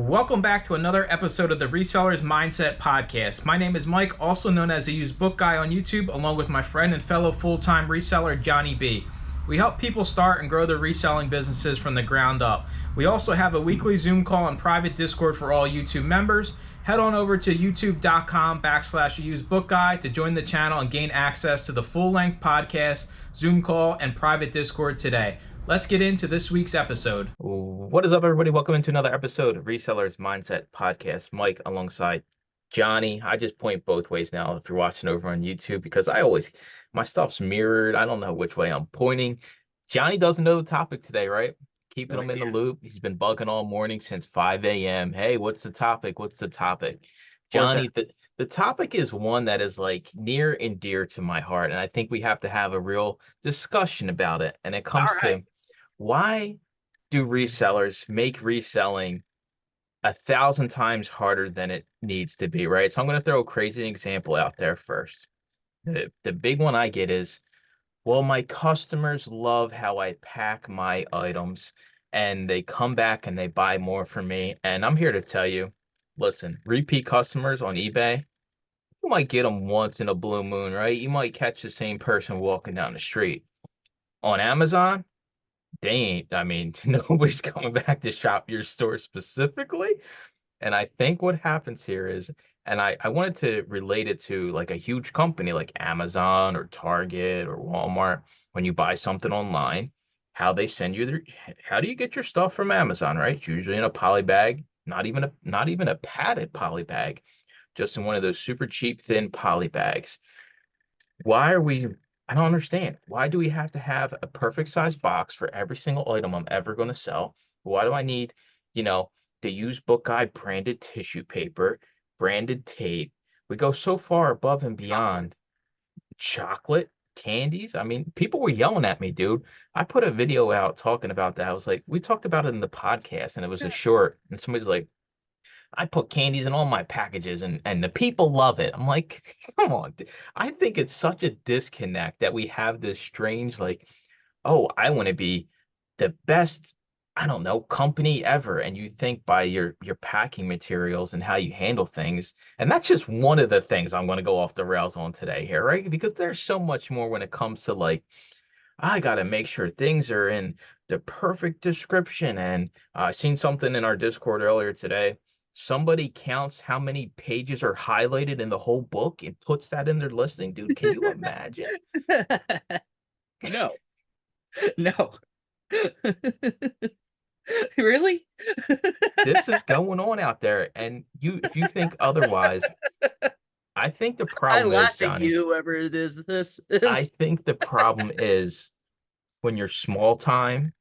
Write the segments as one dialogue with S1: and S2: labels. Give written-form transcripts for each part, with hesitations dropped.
S1: Welcome back to another episode of the Resellers Mindset Podcast. My name is Mike, also known as the Used Book Guy on YouTube, along with my friend and fellow full-time reseller, Johnny B. We help people start and grow their reselling businesses from the ground up. We also have a weekly Zoom call and private Discord for all YouTube members. Head on over to youtube.com/usedbookguy to join the channel and gain access to the full-length podcast, Zoom call, and private Discord today. Let's get into this week's episode.
S2: What is up, everybody? Welcome into another episode of Resellers Mindset Podcast. Mike alongside Johnny. I just point both ways now if you're watching over on YouTube because my stuff's mirrored. I don't know which way I'm pointing. Johnny doesn't know the topic today, right? Keeping him in the loop. He's been bugging all morning since 5 a.m. Hey, what's the topic? What's the topic? Johnny, the topic is one that is like near and dear to my heart, and I think we have to have a real discussion about it. And it comes to why do resellers make reselling 1,000 times harder than it needs to be, right? So I'm going to throw a crazy example out there first. The big one I get is, well, my customers love how I pack my items and they come back and they buy more from me. And I'm here to tell you, listen, repeat customers on eBay, you might get them once in a blue moon, right? You might catch the same person walking down the street. On Amazon, nobody's coming back to shop your store specifically. And I think what happens here is, and I wanted to relate it to like a huge company like Amazon or Target or Walmart. When you buy something online, how do you get your stuff from Amazon, right? It's usually in a poly bag, not even a padded poly bag, just in one of those super cheap, thin poly bags. Why are we I don't understand. Why do we have to have a perfect size box for every single item I'm ever going to sell? Why do I need, you know, the used book guide branded tissue paper, branded tape? We go so far above and beyond chocolate, candies. I mean, people were yelling at me, dude. I put a video out talking about that. I was like, we talked about it in the podcast and it was a short, and somebody's like, I put candies in all my packages and the people love it. I'm like, come on. I think it's such a disconnect that we have this strange, like, oh, I want to be the best, I don't know, company ever. And you think by your packing materials and how you handle things. And that's just one of the things I'm going to go off the rails on today here, right? Because there's so much more when it comes to like, I got to make sure things are in the perfect description. And I seen something in our Discord earlier today. Somebody counts how many pages are highlighted in the whole book and puts that in their listing. Dude, can you imagine?
S3: No. No. Really?
S2: This is going on out there. And if you think otherwise, I think the problem is, Johnny,
S3: you, whoever it is,
S2: I think the problem is when you're small time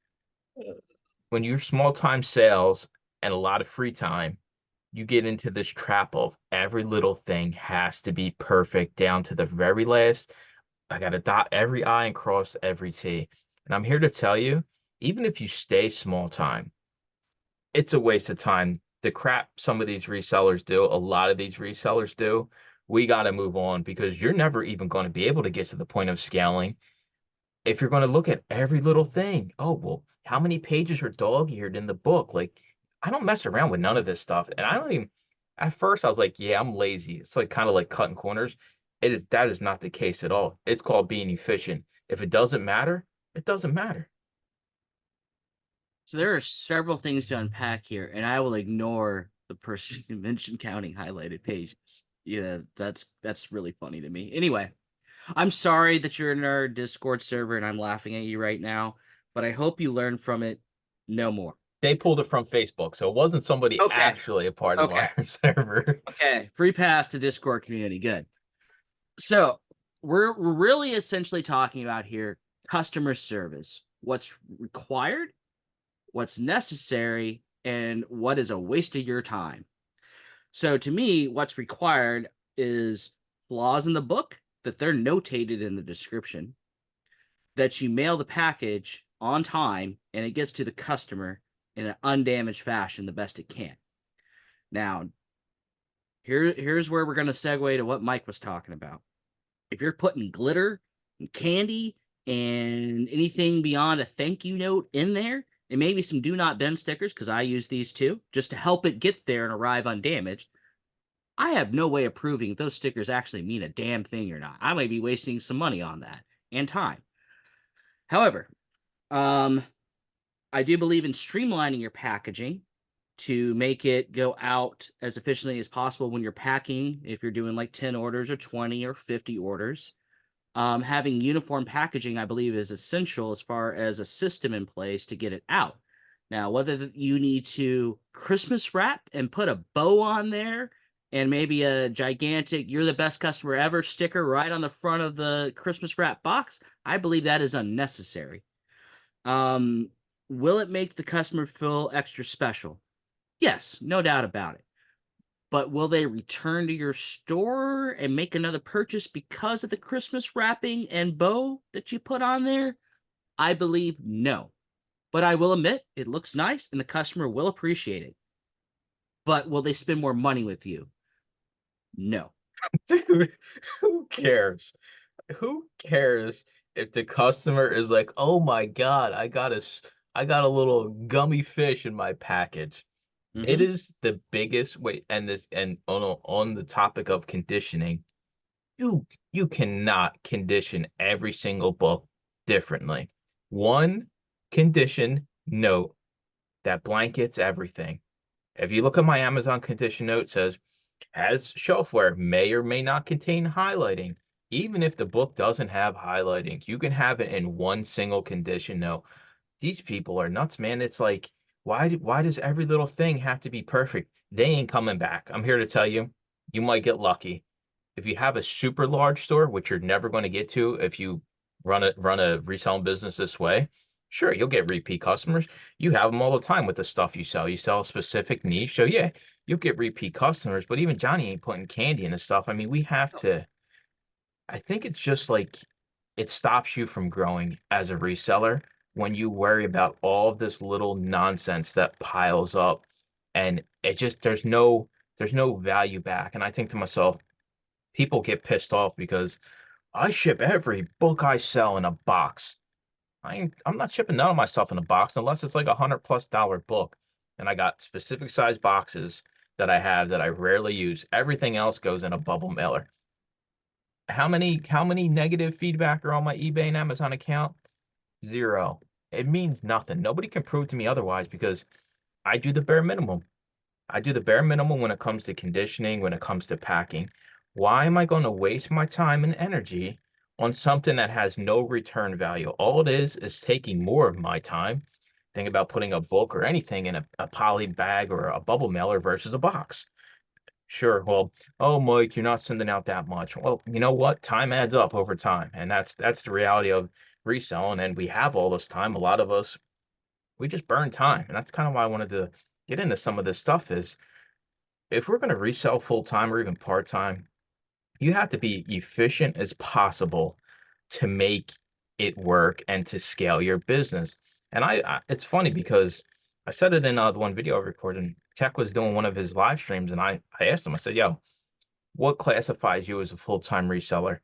S2: sales and a lot of free time, you get into this trap of every little thing has to be perfect down to the very last. I got to dot every I and cross every T. And I'm here to tell you, even if you stay small time, it's a waste of time. The crap some of these resellers do, a lot of these resellers do, we got to move on because you're never even going to be able to get to the point of scaling if you're going to look at every little thing. Oh, well, how many pages are dog-eared in the book? Like, I don't mess around with none of this stuff. And I don't even, at first I was like, yeah, I'm lazy. It's like kind of like cutting corners. That is not the case at all. It's called being efficient. If it doesn't matter, it doesn't matter.
S3: So there are several things to unpack here, and I will ignore the person you mentioned counting highlighted pages. Yeah, that's really funny to me. Anyway, I'm sorry that you're in our Discord server and I'm laughing at you right now, but I hope you learn from it no more.
S2: They pulled it from Facebook, so it wasn't somebody actually a part of our server.
S3: Okay, free pass to Discord community. Good. So we're really essentially talking about here customer service. What's required, what's necessary, and what is a waste of your time. So to me, what's required is flaws in the book, that they're notated in the description, that you mail the package on time and it gets to the customer in an undamaged fashion the best it can. Now, here's where we're going to segue to what Mike was talking about. If you're putting glitter and candy and anything beyond a thank you note in there, and maybe some do not bend stickers, because I use these too, just to help it get there and arrive undamaged, I have no way of proving if those stickers actually mean a damn thing or not. I might be wasting some money on that and time. However, I do believe in streamlining your packaging to make it go out as efficiently as possible when you're packing, if you're doing like 10 orders or 20 or 50 orders. Having uniform packaging, I believe, is essential as far as a system in place to get it out. Now, whether you need to Christmas wrap and put a bow on there and maybe a gigantic "You're the best customer ever" sticker right on the front of the Christmas wrap box, I believe that is unnecessary. Um, will it make the customer feel extra special? Yes, no doubt about it. But will they return to your store and make another purchase because of the Christmas wrapping and bow that you put on there? I believe no. But I will admit it looks nice and the customer will appreciate it. But will they spend more money with you? No.
S2: Dude, who cares? Who cares if the customer is like, "Oh my God, I got a little gummy fish in my package." It
S3: Mm-hmm.
S2: is the biggest wait, and on the topic of conditioning, you cannot condition every single book differently. One condition note that blankets everything. If you look at my Amazon condition note, it says has shelfware, may or may not contain highlighting. Even if the book doesn't have highlighting, you can have it in one single condition note. These people are nuts, man. It's like, why does every little thing have to be perfect? They ain't coming back. I'm here to tell you, you might get lucky. If you have a super large store, which you're never going to get to if you run a reselling business this way, sure, you'll get repeat customers. You have them all the time with the stuff you sell. You sell a specific niche, so yeah, you'll get repeat customers. But even Johnny ain't putting candy in his stuff. I mean, we have to. I think it's just like it stops you from growing as a reseller when you worry about all of this little nonsense that piles up, and it just there's no value back. And I think to myself, people get pissed off because I ship every book I sell in a box. I'm not shipping none of my stuff in a box unless it's like $100+ book. And I got specific size boxes that I have that I rarely use. Everything else goes in a bubble mailer. How many negative feedback are on my eBay and Amazon account? Zero. It means nothing. Nobody can prove to me otherwise because I do the bare minimum. I do the bare minimum when it comes to conditioning, when it comes to packing. Why am I going to waste my time and energy on something that has no return value? All it is taking more of my time. Think about putting a book or anything in a poly bag or a bubble mailer versus a box. Sure, well, oh, Mike, you're not sending out that much. Well, you know what? Time adds up over time, and that's the reality of reselling. And we have all this time. A lot of us, we just burn time, and that's kind of why I wanted to get into some of this stuff is if we're going to resell full time or even part time, you have to be efficient as possible to make it work and to scale your business. And it's funny because I said it in the one video I recorded. And Tech was doing one of his live streams, and I asked him, I said, "Yo, what classifies you as a full time reseller?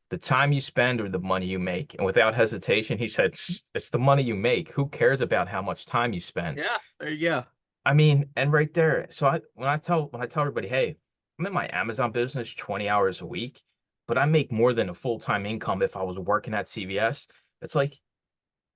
S2: The time you spend or the money you make?" And without hesitation, he said, "It's the money you make. Who cares about how much time you spend?"
S3: Yeah, there you go.
S2: I mean, and right there. So when I tell everybody, hey, I'm in my Amazon business 20 hours a week, but I make more than a full-time income if I was working at CVS. It's like,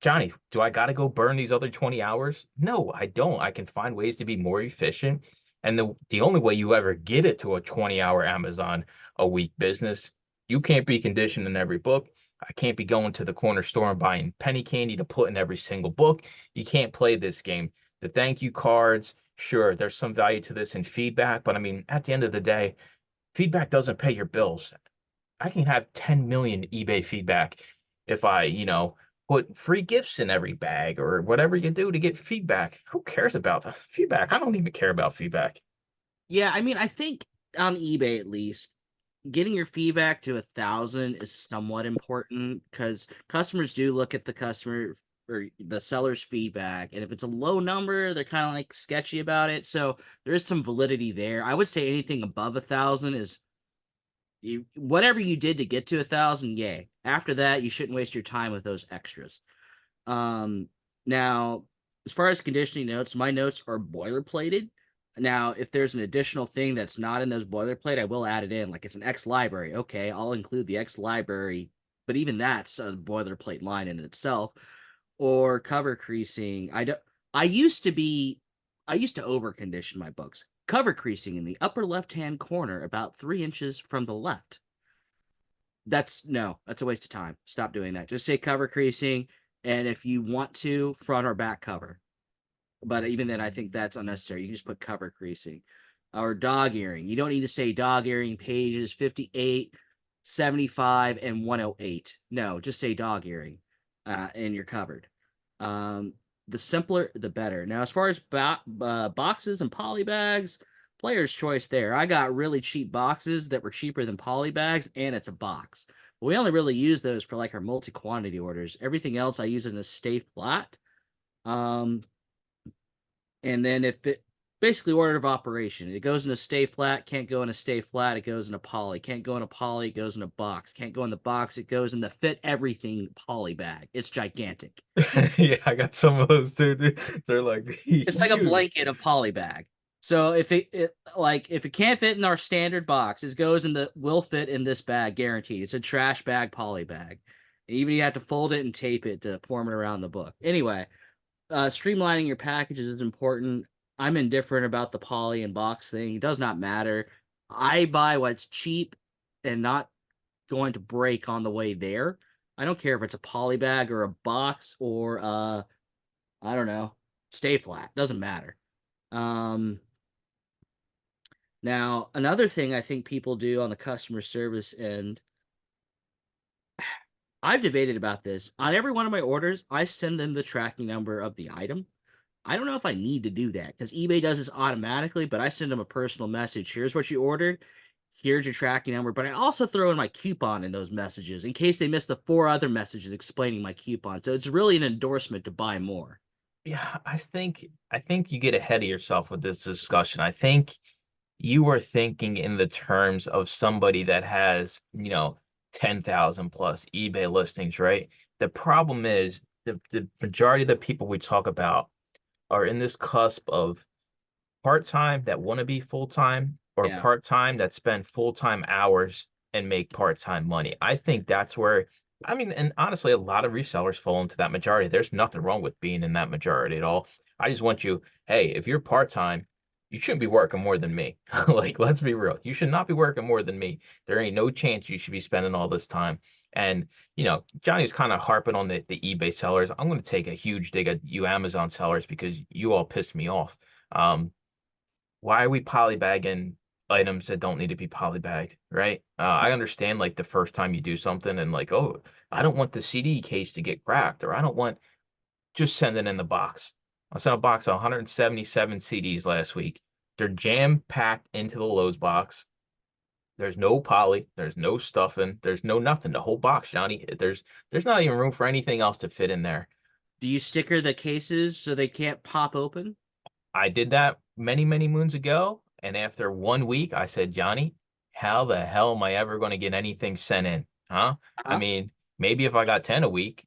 S2: Johnny, do I got to go burn these other 20 hours? No, I don't. I can find ways to be more efficient. And the only way you ever get it to a 20-hour Amazon a week business, you can't be conditioned in every book. I can't be going to the corner store and buying penny candy to put in every single book. You can't play this game. The thank you cards, sure, there's some value to this in feedback, but I mean, at the end of the day, feedback doesn't pay your bills. I can have 10 million eBay feedback if I put free gifts in every bag or whatever you do to get feedback. Who cares about the feedback? I don't even care about feedback.
S3: Yeah, I mean, I think on eBay at least, getting your feedback to 1,000 is somewhat important because customers do look at the customer or the seller's feedback, and if it's a low number, they're kind of like sketchy about it. So there is some validity there. I would say anything above 1,000 is whatever you did to get to 1,000. Yay. After that, you shouldn't waste your time with those extras. Um, now As far as conditioning notes, my notes are boilerplated. Now, if there's an additional thing that's not in those boilerplate, I will add it in. Like it's an X library. Okay, I'll include the X library, but even that's a boilerplate line in itself. Or cover creasing. I used to be I used to over condition my books. Cover creasing in the upper left-hand corner, about 3 inches from the left. That's a waste of time. Stop doing that. Just say cover creasing, and if you want to, front or back cover. But even then, I think that's unnecessary. You can just put cover creasing. Or dog earring. You don't need to say dog earring pages 58, 75, and 108. No, just say dog earring, and you're covered. The simpler, the better. Now, as far as boxes and poly bags, player's choice there. I got really cheap boxes that were cheaper than poly bags, and it's a box. But we only really use those for like our multi-quantity orders. Everything else I use in a stay flat. And then if it basically order of operation, it goes in a stay flat, can't go in a stay flat, it goes in a poly, can't go in a poly, it goes in a box, can't go in the box, it goes in the fit everything poly bag. It's gigantic.
S2: Yeah, I got some of those too, dude. They're like
S3: It's like a
S2: huge.
S3: blanket of poly bag. So if it can't fit in our standard box, it goes in will fit in this bag, guaranteed. It's a trash bag poly bag. Even you have to fold it and tape it to form it around the book. Anyway, streamlining your packages is important. I'm indifferent about the poly and box thing. It does not matter. I buy what's cheap and not going to break on the way there. I don't care if it's a poly bag or a box or I don't know, stay flat. Doesn't matter. Now another thing I think people do on the customer service end, I've debated about this. On every one of my orders, I send them the tracking number of the item. I don't know if I need to do that because eBay does this automatically, but I send them a personal message. Here's what you ordered. Here's your tracking number. But I also throw in my coupon in those messages in case they miss the 4 other messages explaining my coupon. So it's really an endorsement to buy more.
S2: Yeah, I think you get ahead of yourself with this discussion. I think you are thinking in the terms of somebody that has, 10,000 plus eBay listings, right? The problem is the majority of the people we talk about are in this cusp of part-time that want to be full-time or
S3: Yeah.
S2: part-time that spend full-time hours and make part-time money. I think that's where, I mean, and honestly, a lot of resellers fall into that majority. There's nothing wrong with being in that majority at all. I just want you, hey, if you're part-time, you shouldn't be working more than me. Like, let's be real. You should not be working more than me. There ain't no chance you should be spending all this time. And, Johnny's kind of harping on the eBay sellers. I'm going to take a huge dig at you Amazon sellers because you all pissed me off. Why are we polybagging items that don't need to be polybagged, right? I understand like the first time you do something and like, oh, I don't want the CD case to get cracked, or I don't want, just send it in the box. I sent a box of 177 CDs last week. They're jam packed into the Lowe's box. There's no poly, there's no stuffing, there's no nothing. The whole box, Johnny. There's not even room for anything else to fit in there.
S3: Do you sticker the cases so they can't pop open?
S2: I did that many, many moons ago. And after 1 week, I said, Johnny, how the hell am I ever going to get anything sent in? Huh? I
S3: Uh-huh.
S2: mean, maybe if I got 10 a week,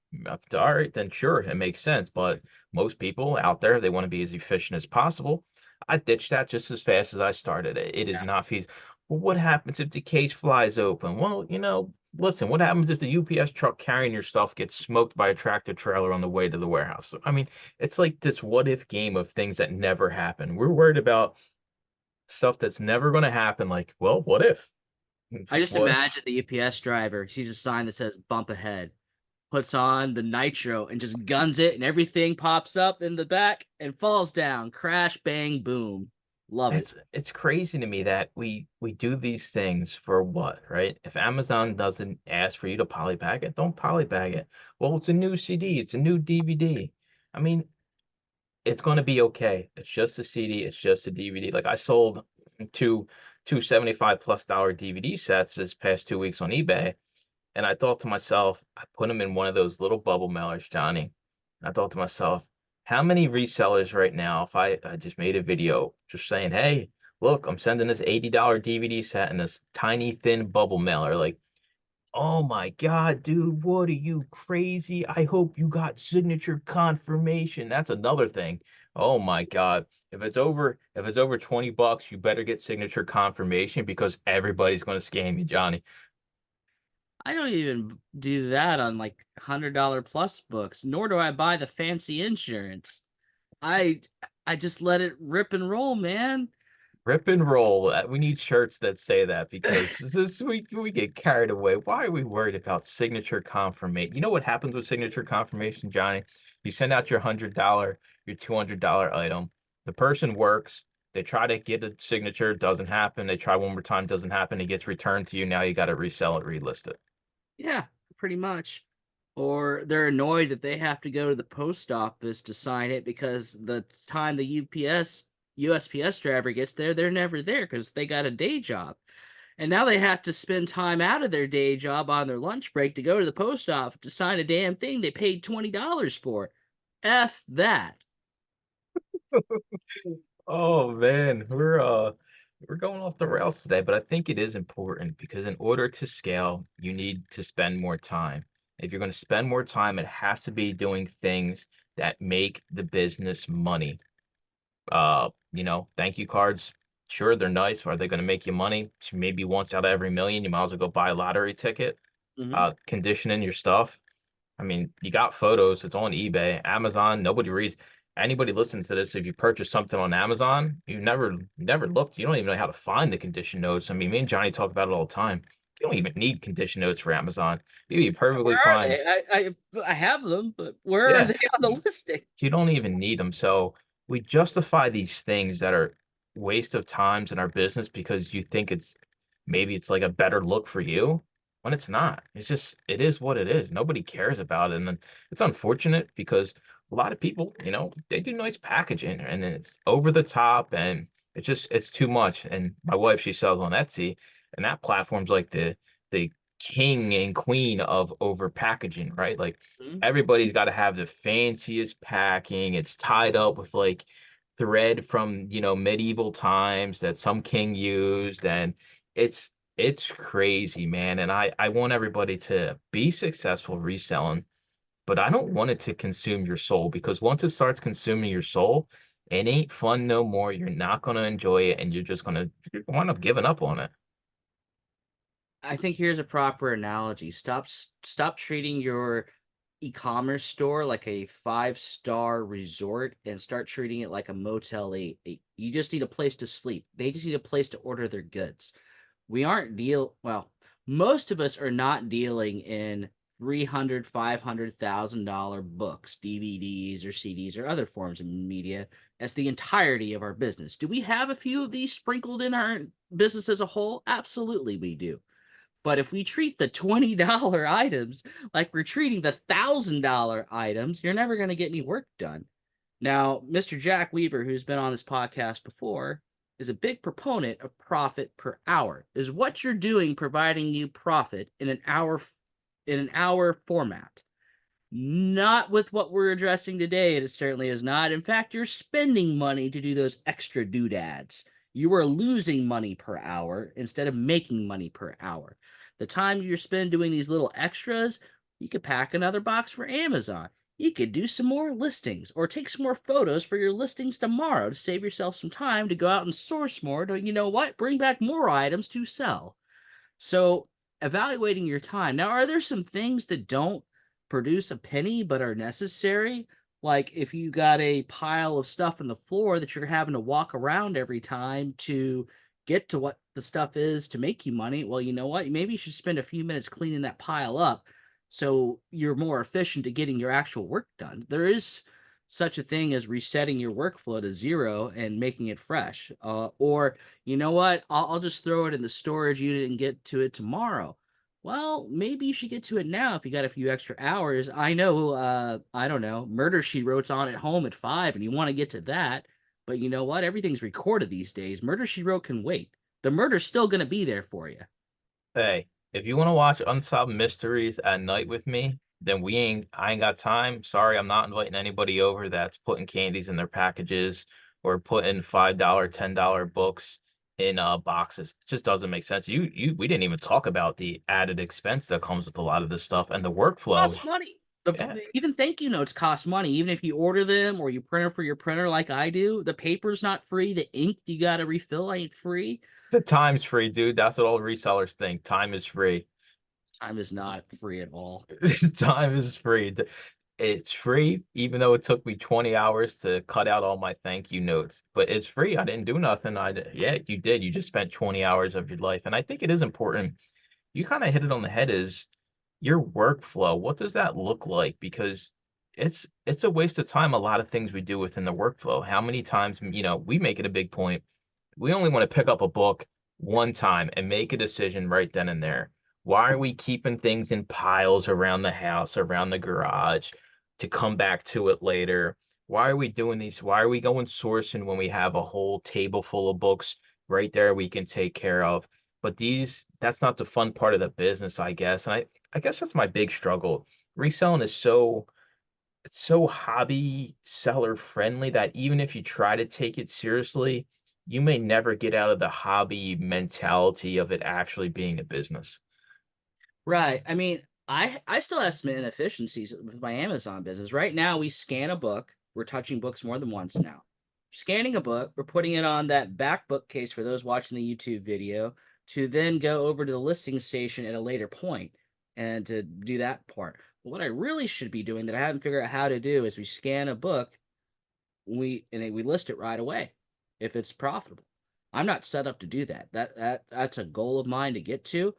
S2: all right, then sure, it makes sense. But most people out there, they want to be as efficient as possible. I ditched that just as fast as I started it. It is
S3: Yeah.
S2: not feasible. Well, what happens if the case flies open? Well, listen, what happens if the UPS truck carrying your stuff gets smoked by a tractor trailer on the way to the warehouse? I mean, it's like this what if game of things that never happen. We're worried about stuff that's never going to happen. Like, well, what if?
S3: I just
S2: What?
S3: imagine the UPS driver sees a sign that says bump ahead, puts on the nitro and just guns it, and everything pops up in the back and falls down. Crash, bang, boom. Love it.
S2: It's crazy to me that we do these things for what, right? If Amazon doesn't ask for you to polybag it, don't polybag it. Well, it's a new CD, it's a new DVD. I mean, it's going to be okay. It's just a CD, it's just a DVD. Like I sold two 75 plus dollar DVD sets this past 2 weeks on eBay. And I thought to myself, I put them in one of those little bubble mailers, Johnny. I thought to myself, how many resellers right now, if I just made a video just saying, hey, look, I'm sending this $80 DVD set in this tiny thin bubble mailer. Like Oh my God, dude, what are you crazy? I hope you got signature confirmation. That's another thing. Oh my God. If it's over $20, you better get signature confirmation because everybody's going to scam you, Johnny.
S3: I don't even do that on like $100 plus books, nor do I buy the fancy insurance. I I just let it rip and roll, man.
S2: Rip and roll. We need shirts that say that because we get carried away. Why are we worried about signature confirmation? You know what happens with signature confirmation, Johnny? You send out your $100, your $200 item. The person works. They try to get a signature, doesn't happen. They try one more time, doesn't happen. It gets returned to you. Now you got to resell it, relist it.
S3: Yeah, pretty much. Or they're annoyed that they have to go to the post office to sign it because the time the USPS driver gets there, they're never there because they got a day job. And now they have to spend time out of their day job on their lunch break to go to the post office to sign a damn thing they paid $20 for. F that.
S2: Oh man, we're going off the rails today, but I think it is important because in order to scale, you need to spend more time. If you're going to spend more time, it has to be doing things that make the business money. Thank you cards, sure, they're nice. Are they going to make you money? Maybe once out of every million, you might as well go buy a lottery ticket.
S3: Mhm.
S2: Conditioning your stuff. I mean, you got photos, it's on eBay, Amazon, nobody reads. Anybody listening to this, if you purchase something on Amazon, you never looked, you don't even know how to find the condition notes. I mean, me and Johnny talk about it all the time. You don't even need condition notes for Amazon. You'd be perfectly
S3: Where are
S2: fine.
S3: they? I have them, but where are
S2: Yeah,
S3: they on the listing?
S2: you don't even need them. So we justify these things that are waste of times in our business because you think maybe it's like a better look for you when it's not. It is what it is. Nobody cares about it. And then it's unfortunate because a lot of people, they do nice packaging and it's over the top and it's too much. And my wife, she sells on Etsy and that platform's like the king and queen of over packaging, right? Like
S3: Mhm.
S2: everybody's got to have the fanciest packing. It's tied up with like thread from, medieval times that some king used. And it's it's crazy, man. And I want everybody to be successful reselling, but I don't want it to consume your soul because once it starts consuming your soul, it ain't fun no more. You're not going to enjoy it and you're wind up giving up on it.
S3: I think here's a proper analogy. Stop treating your e-commerce store like a five-star resort and start treating it like a Motel 8. You just need a place to sleep. They just need a place to order their goods. We aren't well, most of us are not dealing in 300, $500,000 books, DVDs or CDs or other forms of media as the entirety of our business. Do we have a few of these sprinkled in our business as a whole? Absolutely we do. But if we treat the $20 items like we're treating the $1,000 items, you're never going to get any work done. Now, Mr. Jack Weaver, who's been on this podcast before, is a big proponent of profit per hour. Is what you're doing providing you profit in an hour format? Not with what we're addressing today. It certainly is not. In fact, you're spending money to do those extra doodads. You are losing money per hour instead of making money per hour. The time you're spending doing these little extras, you could pack another box for Amazon. You could do some more listings or take some more photos for your listings tomorrow to save yourself some time to go out and source more to, you know what, bring back more items to sell. So, evaluating your time. Now, are there some things that don't produce a penny but are necessary? Like if you got a pile of stuff on the floor that you're having to walk around every time to get to what the stuff is to make you money, well, you know what? Maybe you should spend a few minutes cleaning that pile up so you're more efficient at getting your actual work done. There is such a thing as resetting your workflow to zero and making it fresh. Or you know what? I'll just throw it in the storage unit and get to it tomorrow. Well, maybe you should get to it now if you got a few extra hours. I know, I don't know, Murder She Wrote's on at home at 5 and you want to get to that. But you know what? Everything's recorded these days. Murder She Wrote can wait. The murder's still going to be there for you.
S2: Hey, if you want to watch Unsolved Mysteries at night with me, then I ain't got time. Sorry, I'm not inviting anybody over that's putting candies in their packages or putting $5, $10 books in boxes. It just doesn't make sense. We didn't even talk about the added expense that comes with a lot of this stuff and the workflow.
S3: Costs money.
S2: Yeah,
S3: Even thank you notes cost money. Even if you order them or you print them for your printer like I do, the paper's not free. The ink you got to refill ain't free.
S2: the time's free, dude. That's what all resellers think. Time is free.
S3: Time is not free at all.
S2: Time is free. It's free, even though it took me 20 hours to cut out all my thank you notes. But it's free. I didn't do nothing. Yeah, you did. You just spent 20 hours of your life. And I think it is important. You kind of hit it on the head is your workflow. What does that look like? Because it's a waste of time, a lot of things we do within the workflow. How many times, we make it a big point. We only want to pick up a book one time and make a decision right then and there. Why are we keeping things in piles around the house, around the garage, to come back to it later? Why are we doing these? Why are we going sourcing when we have a whole table full of books right there we can take care of? But that's not the fun part of the business, I guess. And I guess that's my big struggle. Reselling is it's so hobby seller friendly that even if you try to take it seriously, you may never get out of the hobby mentality of it actually being a business.
S3: Right. I mean, I still have some inefficiencies with my Amazon business. Right now, we scan a book. We're touching books more than once now. Scanning a book, we're putting it on that back bookcase for those watching the YouTube video to then go over to the listing station at a later point and to do that part. But what I really should be doing that I haven't figured out how to do is we scan a book, we list it right away if it's profitable. I'm not set up to do that. That's a goal of mine to get to,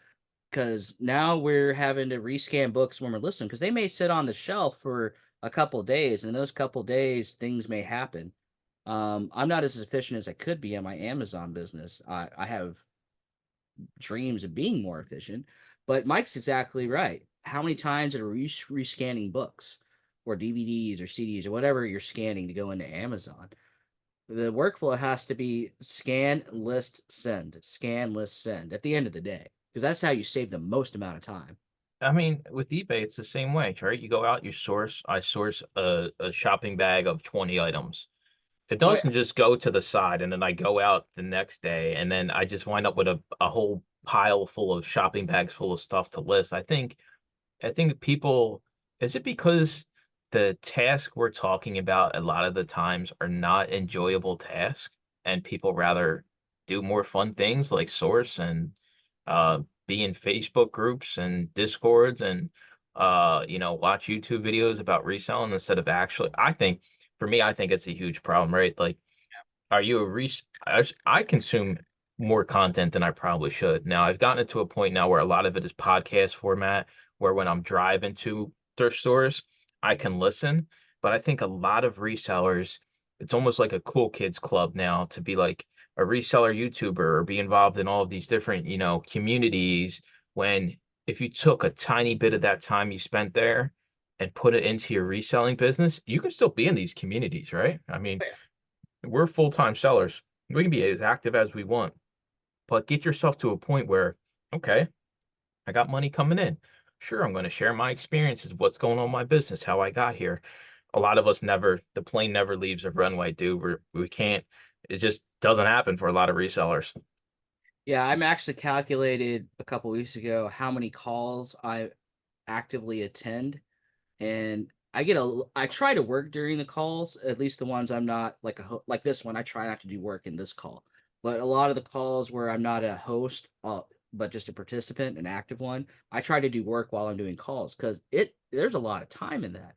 S3: because now we're having to rescan books when we're listening because they may sit on the shelf for a couple days, and in those couple days things may happen. I'm not as efficient as I could be in my Amazon business. I have dreams of being more efficient, but Mike's exactly right. How many times are we rescanning books or DVDs or CDs or whatever you're scanning to go into Amazon? The workflow has to be scan, list, send at the end of the day, because that's how you save the most amount of time.
S2: I mean, with eBay, it's the same way, right? You go out, I source a shopping bag of 20 items. It
S3: Oh yeah.
S2: doesn't just go to the side and then I go out the next day and then I just wind up with a whole pile full of shopping bags full of stuff to list. I think people, is it because the tasks we're talking about a lot of the times are not enjoyable tasks and people rather do more fun things like source and uh, be in Facebook groups and Discords and watch YouTube videos about reselling instead of actually, for me, I think it's a huge problem, right? Like, are you a I consume more content than I probably should. Now, I've gotten it to a point now where a lot of it is podcast format, where when I'm driving to thrift stores, I can listen. But I think a lot of resellers, it's almost like a cool kids club now to be like a reseller YouTuber or be involved in all of these different, communities. When if you took a tiny bit of that time you spent there and put it into your reselling business, you can still be in these communities, right? I mean, we're full-time sellers. We can be as active as we want, but get yourself to a point where, okay, I got money coming in. Sure, I'm going to share my experiences, what's going on in my business, how I got here. A lot of us the plane never leaves a runway, dude. We can't, it just doesn't happen for a lot of resellers.
S3: Yeah, I'm actually calculated a couple weeks ago how many calls I actively attend, and I try to work during the calls, at least the ones I'm not like like this one. I try not to do work in this call, but a lot of the calls where I'm not a host, but just a participant, an active one, I try to do work while I'm doing calls because there's a lot of time in that.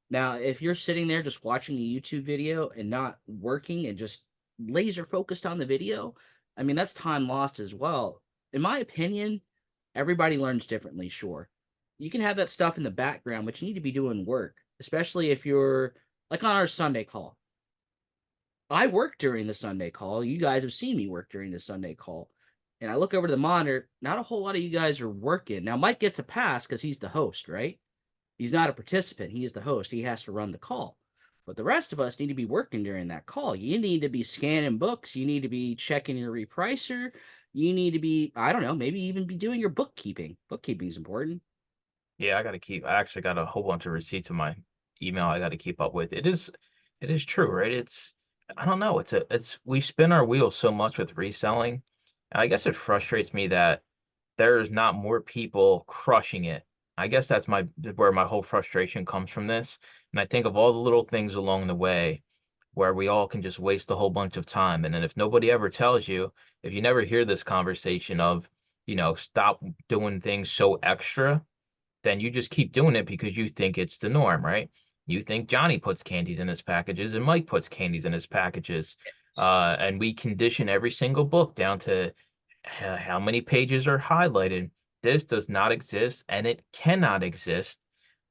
S3: Now, if you're sitting there just watching a YouTube video and not working and just laser focused on the video, I mean, that's time lost as well. In my opinion, everybody learns differently, sure. You can have that stuff in the background, but you need to be doing work, especially if you're like on our Sunday call. I work during the Sunday call. You guys have seen me work during the Sunday call. And I look over to the monitor, not a whole lot of you guys are working. Now, Mike gets a pass because he's the host, right? He's not a participant. He is the host. He has to run the call. But the rest of us need to be working during that call. You need to be scanning books. You need to be checking your repricer. You need to be, I don't know, maybe even be doing your bookkeeping. Bookkeeping is important.
S2: Yeah, I actually got a whole bunch of receipts in my email I got to keep up with. It is true, right? I don't know. We spin our wheels so much with reselling. And I guess it frustrates me that there's not more people crushing it. I guess that's where my whole frustration comes from this. And I think of all the little things along the way where we all can just waste a whole bunch of time. And then if nobody ever tells you, if you never hear this conversation of, stop doing things so extra, then you just keep doing it because you think it's the norm, right? You think Johnny puts candies in his packages and Mike puts candies in his packages. And we condition every single book down to how many pages are highlighted. This does not exist and it cannot exist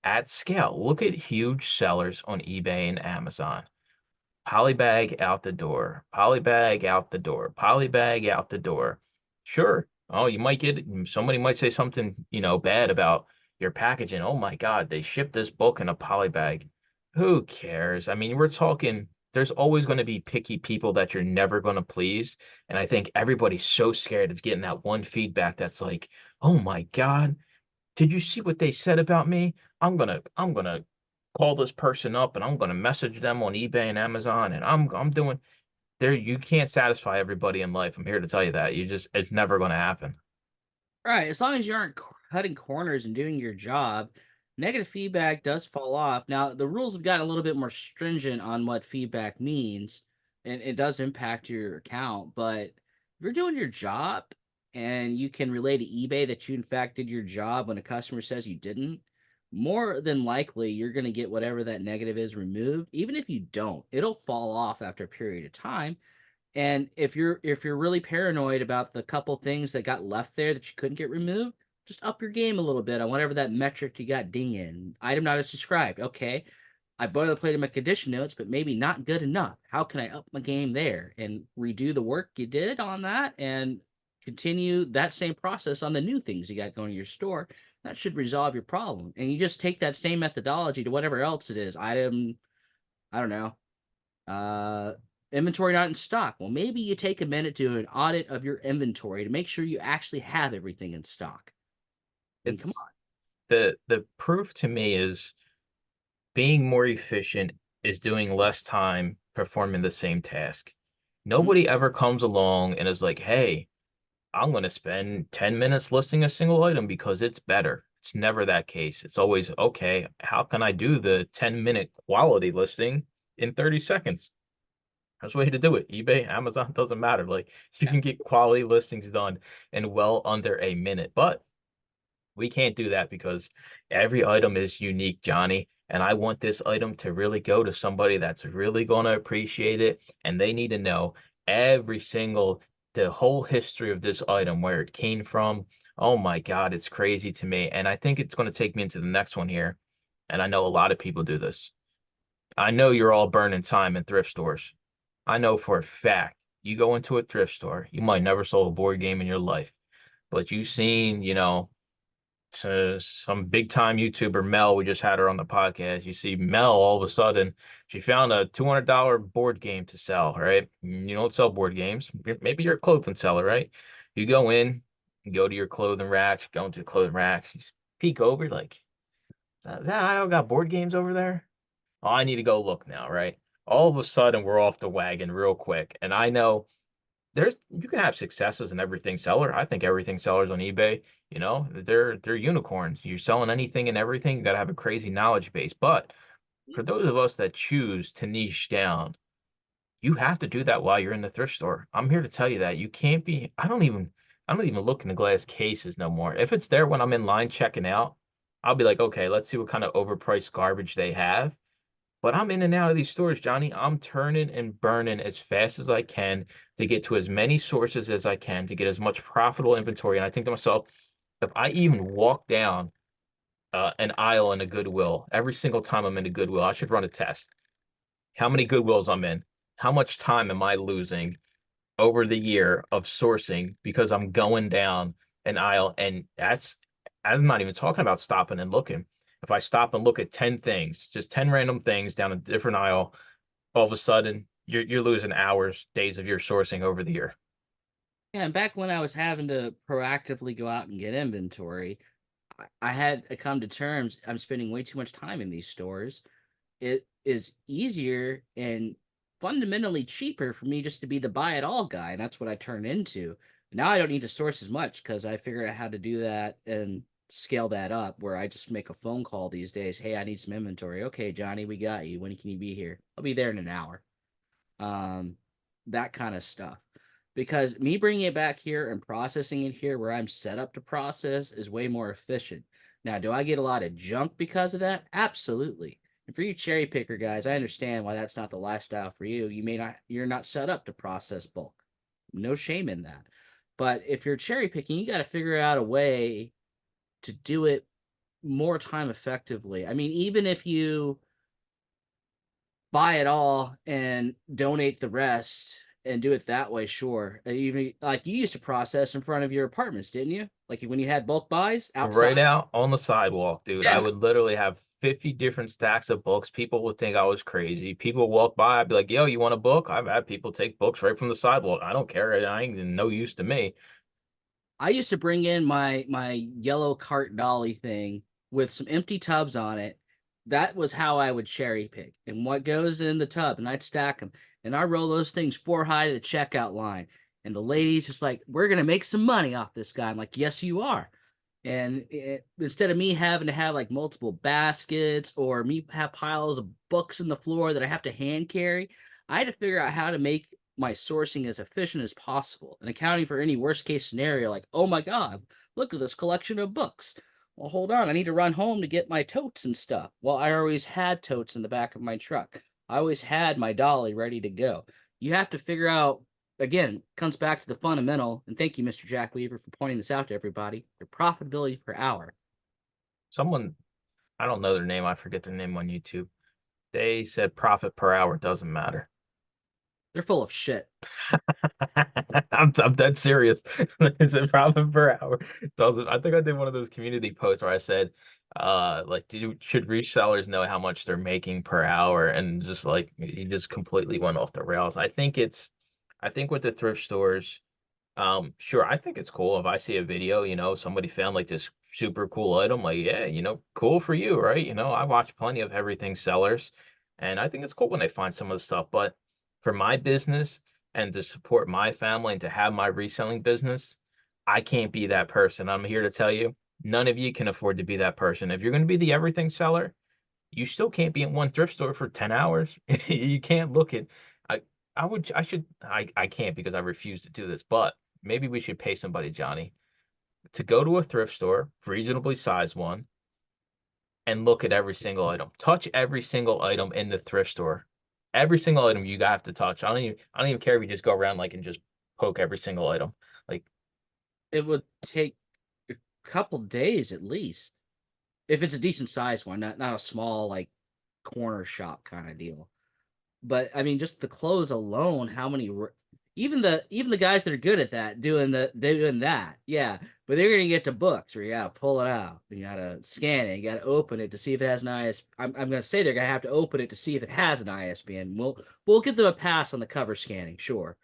S2: at scale. Look at huge sellers on eBay and Amazon. Polybag out the door, polybag out the door, polybag out the door. Sure. Oh, you might get somebody might say something, bad about your packaging. Oh my God, they shipped this book in a polybag. Who cares? I mean, we're talking, there's always going to be picky people that you're never going to please. And I think everybody's so scared of getting that one feedback that's like, oh my God, did you see what they said about me? I'm gonna call this person up and I'm gonna message them on eBay and Amazon and I'm doing there. You can't satisfy everybody in life. I'm here to tell you that. It's never gonna happen.
S3: Right. As long as you aren't cutting corners and doing your job, negative feedback does fall off. Now, the rules have gotten a little bit more stringent on what feedback means, and it does impact your account. But if you're doing your job and you can relay to eBay that you, in fact, did your job when a customer says you didn't, more than likely you're going to get whatever that negative is removed. Even if you don't, it'll fall off after a period of time. And if you're really paranoid about the couple things that got left there that you couldn't get removed, just up your game a little bit on whatever that metric you got ding in. Item not as described. Okay, I boilerplated my condition notes, but maybe not good enough. How can I up my game there and redo the work you did on that and continue that same process on the new things you got going to your store? That should resolve your problem. And you just take that same methodology to whatever else it is. Item, I don't know, uh, inventory not in stock. Well, maybe you take a minute to do an audit of your inventory to make sure you actually have everything in stock. I mean, come
S2: It's the proof to me is being more efficient is doing less time performing the same task.
S3: on. Mhm.
S2: Nobody ever comes along and is like, hey, I'm going to spend 10 minutes listing a single item because it's better. It's never that case. It's always, okay, how can I do the 10-minute quality listing in 30 seconds? There's a way to do it. eBay, Amazon, doesn't matter. Like you
S3: Yeah.
S2: can get quality listings done in well under a minute. But we can't do that because every item is unique, Johnny. And I want this item to really go to somebody that's really going to appreciate it. And they need to know the whole history of this item, where it came from. Oh my God, it's crazy to me. And I think it's going to take me into the next one here. And I know a lot of people do this. I know you're all burning time in thrift stores. I know for a fact you go into a thrift store, you might never sold a board game in your life, but you've seen, to some big time YouTuber, Mel. We just had her on the podcast. You see Mel, all of a sudden, she found a $200 board game to sell, right? You don't sell board games. Maybe you're a clothing seller, right? You go in, you go to your clothing racks, go into the clothing racks, you peek over, like, is that aisle got board games over there? Oh, I need to go look now, right? All of a sudden, we're off the wagon real quick. And I know you can have success as an everything seller. I think everything sellers on eBay, they're unicorns. You're selling anything and everything. You got to have a crazy knowledge base. But for those of us that choose to niche down, you have to do that while you're in the thrift store. I'm here to tell you that you can't be. I don't even look in the glass cases no more. If it's there when I'm in line checking out, I'll be like, okay, let's see what kind of overpriced garbage they have. But I'm in and out of these stores, Johnny. I'm turning and burning as fast as I can to get to as many sources as I can to get as much profitable inventory. And I think to myself, if I even walk down an aisle in a Goodwill every single time I'm in a Goodwill, I should run a test. How many Goodwills I'm in? How much time am I losing over the year of sourcing because I'm going down an aisle? And I'm not even talking about stopping and looking. If I stop and look at 10 things, just 10 random things down a different aisle, all of a sudden you're losing hours, days of your sourcing over the year.
S3: Yeah, and back when I was having to proactively go out and get inventory, I had to come to terms. I'm spending way too much time in these stores. It is easier and fundamentally cheaper for me just to be the buy it all guy. And that's what I turned into. Now I don't need to source as much because I figured out how to do that and scale that up where I just make a phone call these days. Hey, I need some inventory. Okay, Johnny, we got you. When can you be here? I'll be there in an hour. That kind of stuff. Because me bringing it back here and processing it here where I'm set up to process is way more efficient. Now, do I get a lot of junk because of that? Absolutely. And for you cherry picker guys, I understand why that's not the lifestyle for you. You're not set up to process bulk. No shame in that. But if you're cherry picking, you got to figure out a way to do it more time effectively. I mean, even if you buy it all and donate the rest and do it that way, sure. Even like you used to process in front of your apartments, didn't you? Like when you had bulk buys outside.
S2: Right out on the sidewalk, dude. I
S3: Yeah.
S2: would literally have 50 different stacks of books. People would think I was crazy. People walk by, I'd be like, yo, you want a book? I've had people take books right from the sidewalk. I don't care. I ain't no use to me.
S3: I used to bring in my yellow cart dolly thing with some empty tubs on it. That was how I would cherry pick and what goes in the tub, and I'd stack them. And I roll those things 4 high to the checkout line. And the lady's just like, "We're gonna make some money off this guy." I'm like, "Yes, you are." And instead of me having to have like multiple baskets or me have piles of books in the floor that I have to hand carry, I had to figure out how to make my sourcing as efficient as possible and accounting for any worst case scenario like, oh my God, look at this collection of books. Well, hold on, I need to run home to get my totes and stuff. Well, I always had totes in the back of my truck. I always had my dolly ready to go. You have to figure out, again, comes back to the fundamental, and thank you, Mr. Jack Weaver, for pointing this out to everybody, your profitability per hour.
S2: Someone, I don't know their name. I forget their name on YouTube. They said profit per hour doesn't matter.
S3: They're full of shit.
S2: I'm dead serious. It's a profit per hour. Doesn't I think I did one of those community posts where I said, like, should resellers know how much they're making per hour? And just like he just completely went off the rails. I think with the thrift stores, sure, I think it's cool if I see a video, somebody found like this super cool item, like, yeah, cool for you, right? I watch plenty of everything sellers, and I think it's cool when they find some of the stuff. But for my business and to support my family and to have my reselling business, I can't be that person. I'm here to tell you, none of you can afford to be that person. If you're going to be the everything seller, you still can't be in one thrift store for 10 hours. You can't look at, I, I can't because I refuse to do this, but maybe we should pay somebody, Johnny, to go to a thrift store, reasonably sized one, and look at every single item. Touch every single item in the thrift store. Every single item you have to touch. I don't even care if you just go around like and just poke every single item. Like
S3: It would take a couple days at least. If it's a decent sized one, not a small like corner shop kind of deal. But I mean, just the clothes alone, how many even the guys that are good at that doing that, yeah. But they're gonna get to books where you gotta pull it out, you gotta scan it, you gotta open it to see if it has an I'm gonna say they're gonna have to open it to see if it has an ISBN. We'll give them a pass on the cover scanning, sure.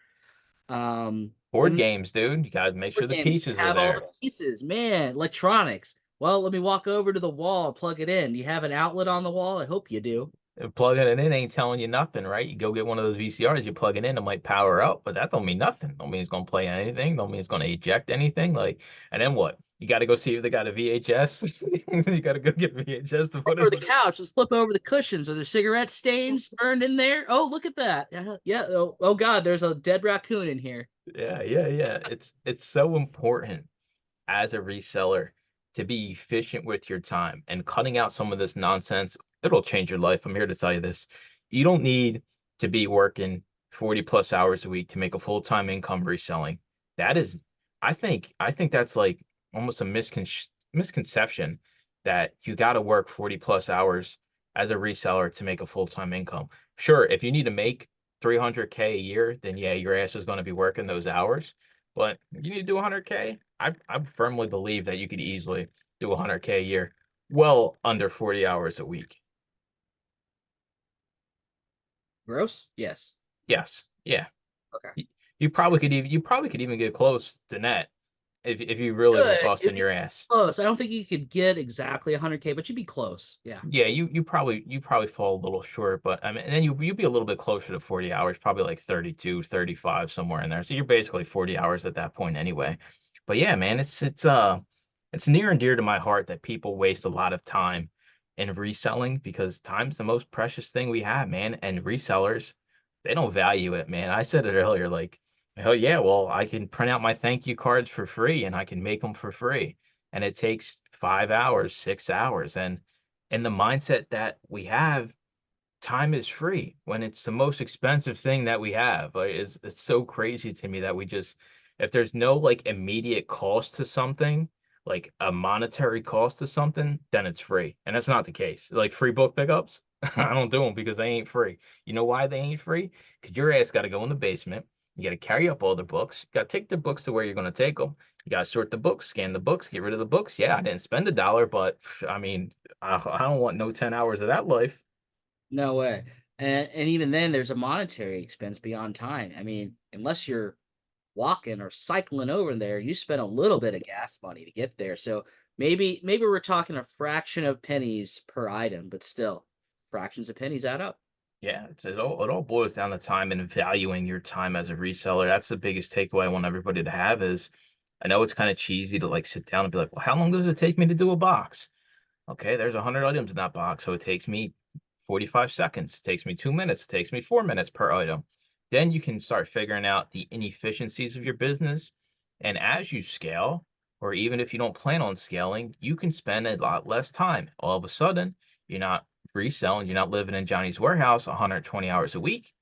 S2: board
S3: And
S2: games, dude. You gotta make sure
S3: board
S2: the
S3: games
S2: pieces are
S3: have all
S2: there.
S3: the pieces, man. Electronics. Well, let me walk over to the wall and plug it in. Do you have an outlet on the wall? I hope you do.
S2: Plugging it in ain't telling you nothing, right? You go get one of those VCRs, you plug it in, it might power up, but that don't mean nothing. Don't mean it's gonna play anything. Don't mean it's gonna eject anything. Like, and then what? You got to go see if they got a VHS. You got to go get VHS to put
S3: Or
S2: it.
S3: the couch, just flip over the cushions. Are there cigarette stains burned in there? Oh, look at that. Yeah, yeah. Oh God, there's a dead raccoon in here.
S2: Yeah, yeah, yeah. It's so important as a reseller to be efficient with your time and cutting out some of this nonsense. It'll change your life. I'm here to tell you this. You don't need to be working 40 plus hours a week to make a full-time income reselling. That is, I think that's like almost a misconception that you got to work 40 plus hours as a reseller to make a full-time income. Sure, if you need to make 300K a year, then yeah, your ass is going to be working those hours. But you need to do 100K. I firmly believe that you could easily do 100K a year, well under 40 hours a week.
S3: Gross? Yes.
S2: Yes, yeah.
S3: Okay.
S2: You probably could even get close to net if you really were
S3: Good. It'd
S2: busting
S3: be
S2: your ass.
S3: close. I don't think you could get exactly 100K, but you'd be close. Yeah.
S2: Yeah, you probably fall a little short, but I mean, and then you'd be a little bit closer to 40 hours, probably like 32, 35, somewhere in there. So you're basically 40 hours at that point anyway. But yeah, man, it's near and dear to my heart that people waste a lot of time in reselling because time's the most precious thing we have, man. And resellers, they don't value it, man. I said it earlier, like, hell yeah, well, I can print out my thank you cards for free and I can make them for free. And it takes 5 hours, 6 hours. And in the mindset that we have, time is free when it's the most expensive thing that we have. Like, it's so crazy to me that we just, if there's no like immediate cost to something, like a monetary cost to something, then it's free. And that's not the case. Like free book pickups, I don't do them because they ain't free. You know why they ain't free? Because your ass got to go in the basement. You got to carry up all the books. You got to take the books to where you're going to take them. You got to sort the books, scan the books, get rid of the books. Yeah, I didn't spend $1, but I mean, I don't want no 10 hours of that life.
S3: No way. And even then, there's a monetary expense beyond time. I mean, unless you're walking or cycling over there, you spend a little bit of gas money to get there. So maybe we're talking a fraction of pennies per item, but still, fractions of pennies add up.
S2: Yeah, it all boils down to time and valuing your time as a reseller. That's the biggest takeaway I want everybody to have is I know it's kind of cheesy to like sit down and be like, well, how long does it take me to do a box? Okay, there's 100 items in that box, so it takes me 45 seconds. It takes me 2 minutes. It takes me 4 minutes per item. Then you can start figuring out the inefficiencies of your business. And as you scale, or even if you don't plan on scaling, you can spend a lot less time. All of a sudden, you're not reselling, you're not living in Johnny's warehouse 120 hours a week.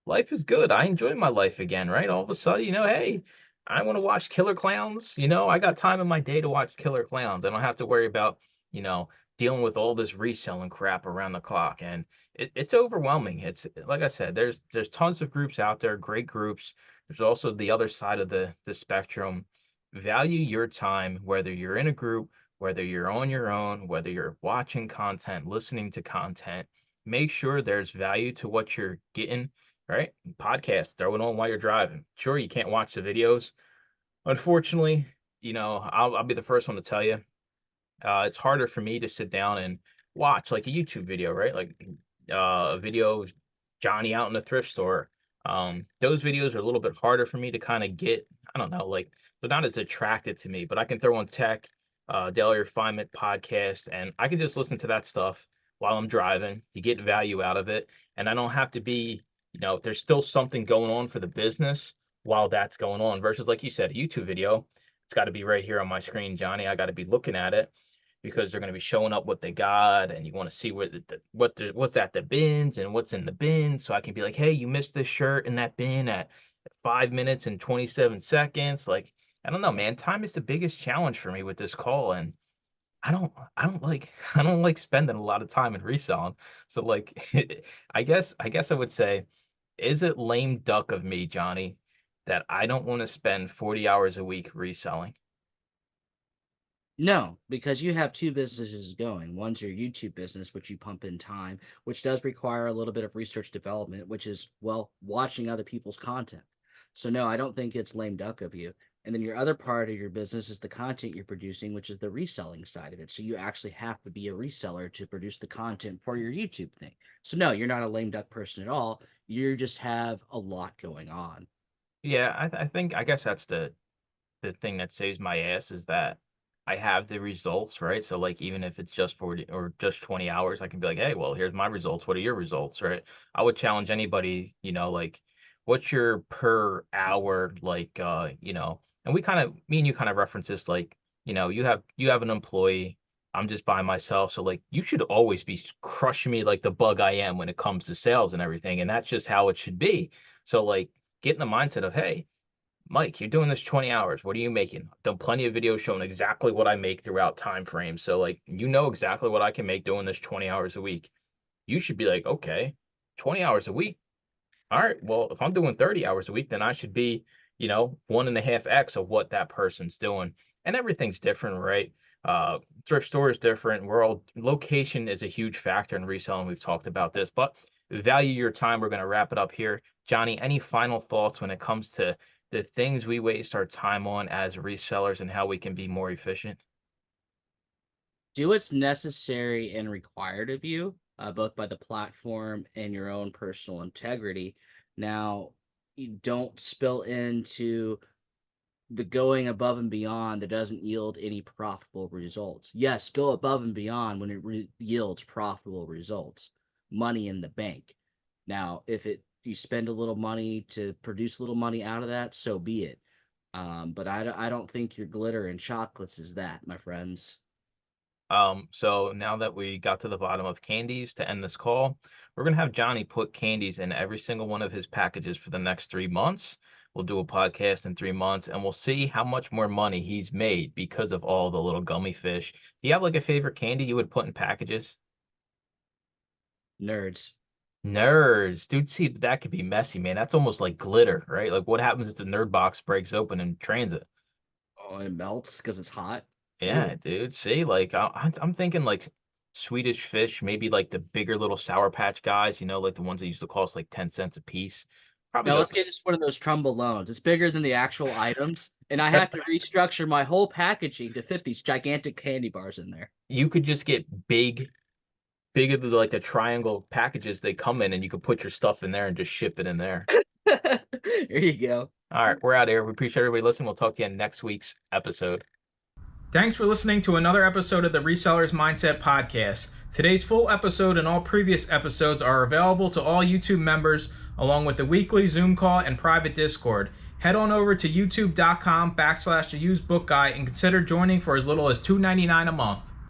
S2: Life is good. I enjoy my life again, right? All of a sudden, hey, I want to watch Killer Clowns. I got time in my day to watch Killer Clowns. I don't have to worry about, you know, dealing with all this reselling crap around the clock. And it's overwhelming. It's like I said, there's tons of groups out there, great groups. There's also the other side of the spectrum. Value your time, whether you're in a group, whether you're on your own, whether you're watching content, listening to content. Make sure there's value to what you're getting, right? Podcast, throw it on while you're driving. Sure, you can't watch the videos. Unfortunately, I'll be the first one to tell you, it's harder for me to sit down and watch like a YouTube video, right? Like a video of Johnny out in the thrift store. Those videos are a little bit harder for me to kind of get. I don't know, like they're not as attracted to me, but I can throw on tech, daily refinement podcast, and I can just listen to that stuff while I'm driving. You get value out of it, and I don't have to be, there's still something going on for the business while that's going on. Versus, like you said, a YouTube video, it's got to be right here on my screen, Johnny. I got to be looking at it because they're going to be showing up what they got, and you want to see what's at the bins and what's in the bin, so I can be like, hey, you missed this shirt in that bin at 5 minutes and 27 seconds. Like, I don't know, man. Time is the biggest challenge for me with this call, and I don't like spending a lot of time in reselling. So like, I guess I would say, is it lame duck of me, Johnny, that I don't want to spend 40 hours a week reselling?
S3: No, because you have two businesses going. One's your YouTube business, which you pump in time, which does require a little bit of research development, which is, well, watching other people's content. So, no, I don't think it's lame duck of you. And then your other part of your business is the content you're producing, which is the reselling side of it. So, you actually have to be a reseller to produce the content for your YouTube thing. So, no, you're not a lame duck person at all. You just have a lot going on.
S2: Yeah, I guess that's the thing that saves my ass is that I have the results, right? So like even if it's just 40 or just 20 hours, I can be like, hey, well, here's my results. What are your results, right? I would challenge anybody, like what's your per hour like and me and you kind of reference this like, you have an employee, I'm just by myself. So like you should always be crushing me like the bug I am when it comes to sales and everything. And that's just how it should be. So like get in the mindset of, hey, Mike, you're doing this 20 hours. What are you making? I've done plenty of videos showing exactly what I make throughout time frames. So like you know exactly what I can make doing this 20 hours a week. You should be like, okay, 20 hours a week. All right. Well, if I'm doing 30 hours a week, then I should be, 1.5x of what that person's doing. And everything's different, right? Thrift store is different. Location is a huge factor in reselling. We've talked about this, but value your time. We're going to wrap it up here. Johnny, any final thoughts when it comes to the things we waste our time on as resellers and how we can be more efficient?
S3: Do what's necessary and required of you, both by the platform and your own personal integrity. Now, you don't spill into the going above and beyond that doesn't yield any profitable results. Yes, go above and beyond when it yields profitable results, money in the bank. Now, if you spend a little money to produce a little money out of that, so be it. But I don't think your glitter and chocolates is that, my friends.
S2: So now that we got to the bottom of candies to end this call, we're gonna have Johnny put candies in every single one of his packages for the next 3 months. We'll do a podcast in 3 months and we'll see how much more money he's made because of all the little gummy fish. Do you have like a favorite candy you would put in packages?
S3: Nerds.
S2: Nerds, dude, see, that could be messy, man. That's almost like glitter, right? Like what happens if the nerd box breaks open in transit?
S3: Oh, it melts because it's hot.
S2: Yeah,
S3: Ew.
S2: dude. See, like I'm thinking like Swedish fish, maybe like the bigger little Sour Patch guys, like the ones that used to cost like 10 cents a piece. Probably
S3: Now
S2: go.
S3: let's get just one of those trombolones. It's bigger than the actual items, and I have to restructure my whole packaging to fit these gigantic candy bars in there.
S2: You could just get bigger than like the triangle packages they come in, and you could put your stuff in there and just ship it in there.
S3: There you go.
S2: All right, we're out of here. We appreciate everybody listening. We'll talk to you in next week's episode.
S1: Thanks for listening to another episode of the Resellers Mindset Podcast. Today's full episode and all previous episodes are available to all YouTube members, along with the weekly Zoom call and private Discord. Head on over to youtube.com/theusebookguy and consider joining for as little as $2.99 a month.